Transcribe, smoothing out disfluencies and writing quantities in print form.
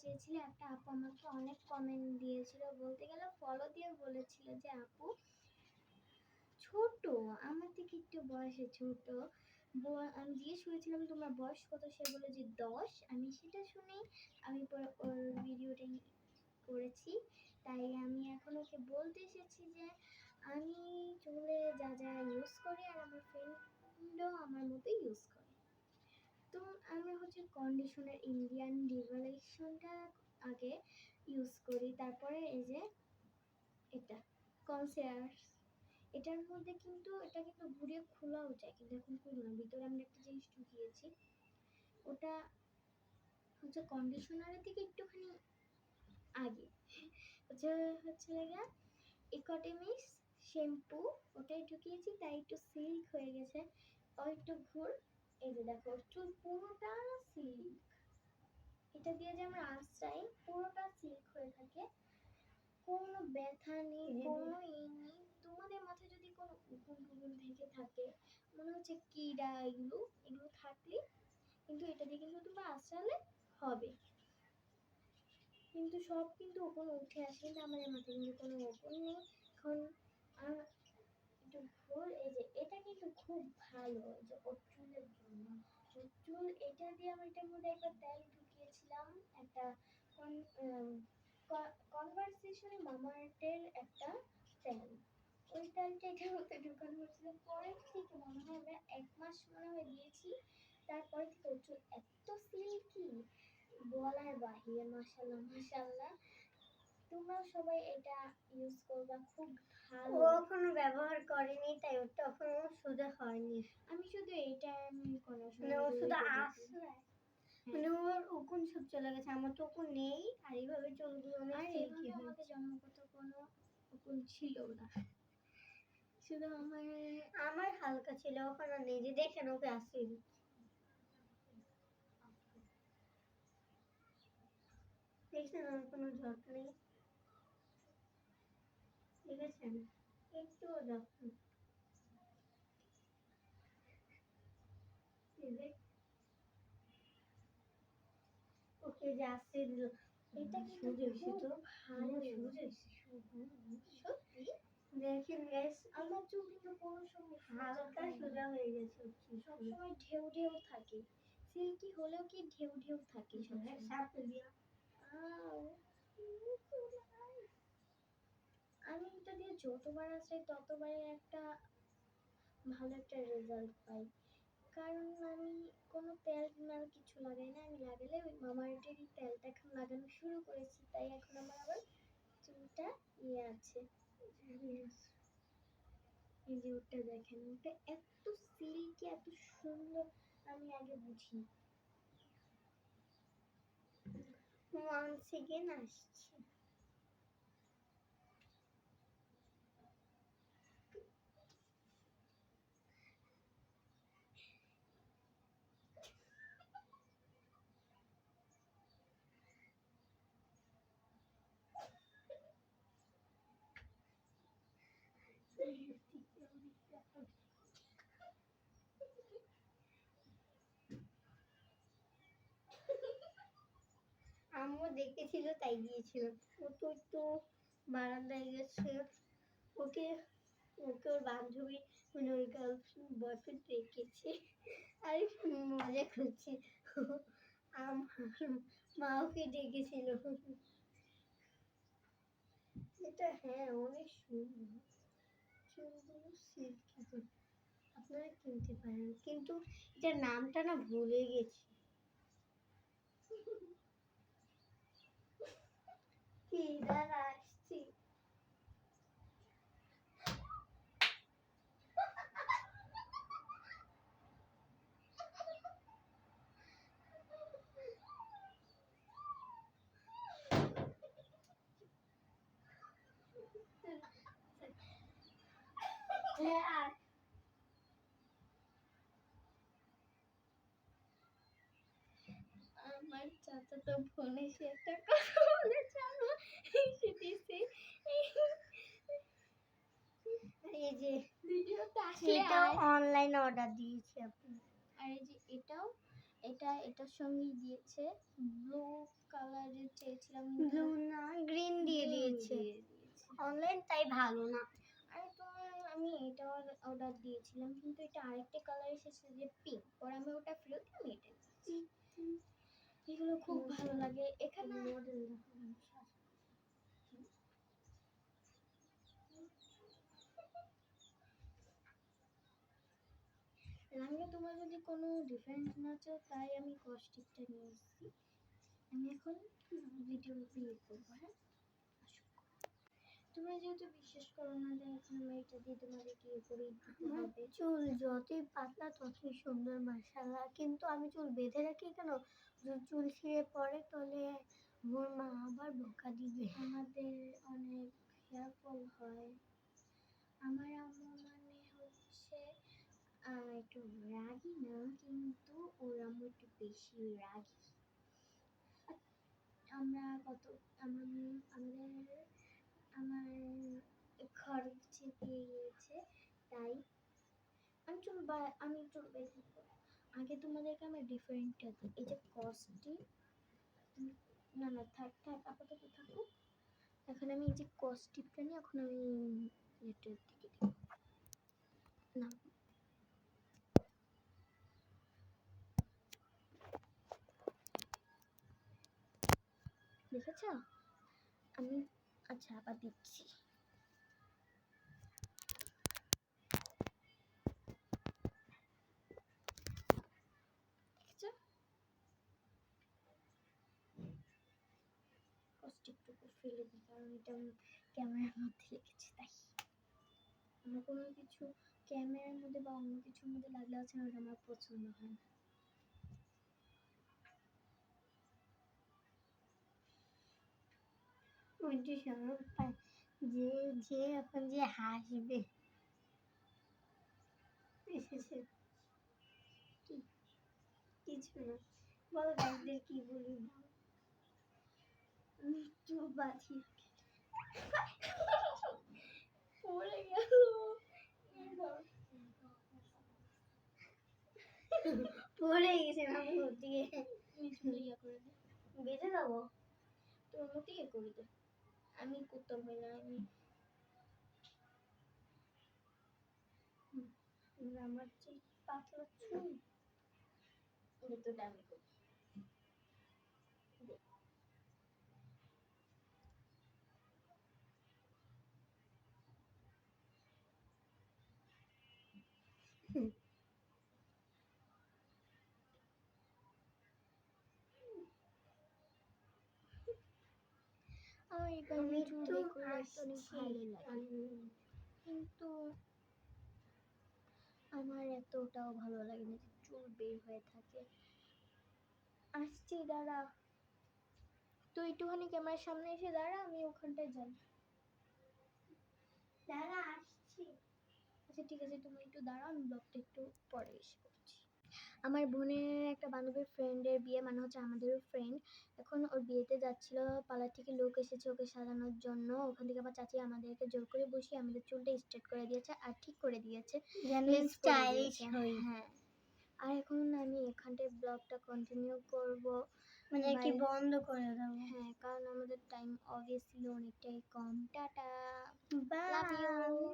চেয়েছিলে, একটা আপু আমাকে অনেক কমেন্ট দিয়েছিল, বলতে গেলে ফলো দিয়ে বলেছিল যে আপু ছোট, আমার থেকে একটু বয়সে ছোট। আমি জিজ্ঞেস করেছিলাম তোমার বয়স কত, সে বলে যে 10। আমি সেটা শুনে আমি ওর ভিডিওটা করেছি। তাই আমি এখন ওকে বলতে এসেছি যে আমি চুলে যা যা ইউজ করি আর আমার ফ্রেন্ডও আমার মতো ইউজ করে। তো আমি হচ্ছে কন্ডিশনার ইন্ডিয়ান রিভলিউশনটা আগে ইউজ করি, তারপরে এই যে এটা কনসিয়ার। এটার মধ্যে কিন্তু এটা কিন্তু ঘুরিয়ে খোলাও যায়, কিন্তু এখন খুলবো না, ভিতরে আমরা একটা জিনিস ঢুকিয়েছি। ওটা হচ্ছে কন্ডিশনারের থেকে একটুখানি আগে হচ্ছে লাগা ইকোটেমিক্স শ্যাম্পু, ওটাই ঢুকিয়েছি, তাই একটু সিল্ক হয়ে গেছে। ও একটু ঘুর, এই যে দেখো চুল পুরোটা সিল্ক। এটা দিয়ে যে আমরা আঁচড়াই পুরোটা সিল্ক হয়ে থাকে, কোনো ব্যথা নেই, কোনো নেই। তোমাদের মাথায় যদি কোনো উকুন টুকুন থেকে থাকে, মনে হচ্ছে কিডা এগুলো এগুলো থাকলে কিন্তু এটা দিয়ে কিন্তু তোমরা আঁচড়ালে হবে। কিন্তু সব কিন্তু উকুন উঠে আসে, কিন্তু আমাদের মাথায় কিন্তু কোনো উকুন নেই। এখন একটু ঘোর, এই যে এটা কিন্তু খুব ভালো, যে ওর চুলের জন্য। ওর চুল এটা দিয়ে আমি এটার মধ্যে একবার তেল ঢুকিয়েছিলাম, একটা কনভারসেশনে মামাআর্থের একটা তেল। ওই তেলটা এটার মধ্যে ঢুকানো হয়েছিল, পরে থেকে মনে হয় আমরা 1 মাস মনে হয় দিয়েছি, তারপরে থেকে ওর চুল এত সিল্কি বলার বাহিরে। মাশাআল্লাহ মাশাআল্লাহ, তোমরাও সবাই এটা ইউজ করবা, খুব ভালো। ও এখনো ব্যবহার করেনি, তাই ওর তখনও সোজা হয়নি। আমি শুধু এইটা আমি করার মানে ও শুধু আসলে মানে ওর উকুন সব চলে গেছে, আমার তো উকুন নেই। আর এইভাবে চুলগুলো অনেক সিল্কি হয়েছে। আমাদের জন্মগত কোনো উকুন ছিল না, শুধু আমার হালকা ছিল, ওখানে নেই। যে দেখেন ওকে আসছে, দেখছেন ওর কোনো ঝট নেই, দেখেছেন একটুও ঝট নেই। ওকে যে আসছে দিল, এটা কিন্তু খুব ভালো। সত্যি দেখেন গাইস, আমার চুল কিন্তু কোনো সময় হালকা সোজা হয়ে গেছে, সবসময় ঢেউ ঢেউ থাকে, সিল্কি হলেও কি ঢেউ ঢেউ থাকে সাথে দিয়া। আমি এটা দিয়ে যতবার আসে ততবারই একটা ভালো একটা রেজাল্ট পাই, কারণ আমি কোনো তেল মেল কিছু লাগাই না। আমি লাগালে ওই মামাআর্থেরই তেলটা এখন লাগানো শুরু করেছি, তাই এখন আমার আবার চুলটা ইয়ে আছে। এই যে ওটা দেখেন, ওটা এত সিল্কি এত সুন্দর, আমি আগে বুঝি। ওয়ান সেকেন্ড আসছে। আম্মু দেখেছিল তাই গিয়েছিল। ও তো একটু বারান্দায় গেছে, ওকে ওকে ওর বান্ধবী মানে ওর গার্লফ্রেন্ড বয়ফ্রেন্ড রেখেছে আর মজা করছে। আমার মা ওকে ডেকেছিল। এটা হ্যাঁ অনেক সুন্দর, চুলগুলো সিল্কি, আপনারা কিনতে পারেন, কিন্তু এটার নামটা না ভুলে গেছি। কি দাঁড়া আসছি। আর আমার চাচাতো বোন এসে একটা কথা বলেছে, আমার দিছে এই যে ভিডিওটা আসলে এটাও অনলাইন অর্ডার দিয়েছি আপনি। আর এই যে এটাও এটার সঙ্গেই দিয়েছে। ব্লু কালারের চেয়েছিলাম, ব্লু না গ্রিন দিয়ে দিয়েছে অনলাইন, তাই ভালো না। আর আমি এটা অর্ডার দিয়েছিলাম, কিন্তু এটা আরেকটা কালার এসেছে যে পিঙ্ক, পরে আমি ওটা ফেরত দিয়ে আমি এটা নিয়েছি। এগুলো খুব ভালো লাগে। এখানে রাঙে তোমার যদি কোনো ডিফারেন্স না চাও, তাই আমি কস্টিকটা নিয়ে এসেছি। আমি এখন ভিডিও প্লে করবো। হ্যাঁ, আসো। তোমরা যেহেতু বিশ্বাস করো না যে এখন আমি এটা দিয়ে তোমাদেরকে ইয়ে করে দিতে হবে। চুল যতই পাতলা ততই সুন্দর মাশাআল্লাহ, কিন্তু আমি চুল বেঁধে রাখি কেন? যদি চুল ছিঁড়ে পড়ে তাহলে আমার মা আবার বকা দিবে। আমাদের অনেক হেয়ার ফল হয়। আমার আম্মু মানে হচ্ছে একটু রাগী না, কিন্তু ওর আম্মু একটু বেশি রাগী। আমরা কত আমাদের আমার খরচ চেপে গিয়েছে, তাই আমি চুল বেঁধে দেবো। আগে তোমাদেরকে আমি ডিফারেন্টটা দিই। এই যে কস্টি, না না থাক থাক, আপাতত থাকুক। এখন আমি এই যে কস্টিপটা নিয়ে এখন আমি এটার দিকে দিব না। দেখেছ? আমি আচ্ছা আবার দিচ্ছি। দেখেছ? কস্টিপটুকু ফেলে দিই, কারণ এটা আমি ক্যামেরার মধ্যে লেগেছে, তাই। আমার কোনো কিছু ক্যামেরার মধ্যে বা অন্য কিছুর মধ্যে লাগলে আছে না, ওটা আমার পছন্দ হয় না। ওই যে সরব পায়, যে যে এখন যে হাসবে এসেছে। কি কিছু না, বল গাইদের কি বলি বল। মৃত্যু বাজি পড়ে গেল। পড়ে গেছে না মুখ দিয়ে। ইয়ে করে দে, বেঁধে দেবো। তোর মতো ইয়ে করে দে। আমি করতাম না, আমি আমার যে পাতলা চুল মৃত্যুটা আমি করি। আমার এই কারণে চুল তো বের করে রাখতে অনেক ভালো লাগে, কিন্তু আমার এতটাও ভালো লাগে না যে চুল বের হয়ে থাকে। আসছি, দাঁড়া। তুই একটুখানি ক্যামেরার সামনে এসে দাঁড়া, আমি ওখানটায় যাই। দাঁড়া আসছি। আচ্ছা ঠিক আছে, তুমি একটু দাঁড়াও, আমি ব্লগটা একটু পরে এসে করছি। আমার বোনের একটা বান্ধবীর ফ্রেন্ডের বিয়ে, মানে হচ্ছে আমাদেরও ফ্রেন্ড। এখন ওর বিয়েতে যাচ্ছিল, পার্লার থেকে লোক এসেছে ওকে সাজানোর জন্য। ওখান থেকে আবার চাচি আমাদেরকে জোর করে বসিয়ে আমাদের চুলটা স্ট্রেট করে দিয়েছে আর ঠিক করে দিয়েছে, যেন লেন্স করে স্টাইলিশ দিয়েছে। হই। হ্যাঁ, আর এখন আমি এখানটায় ব্লগটা কন্টিনিউ করব, মানে কি বন্ধ করে দেবো? হ্যাঁ, কারণ আমাদের টাইম অবভিয়াসলি অনেকটাই কম। Tata, bye. Love you.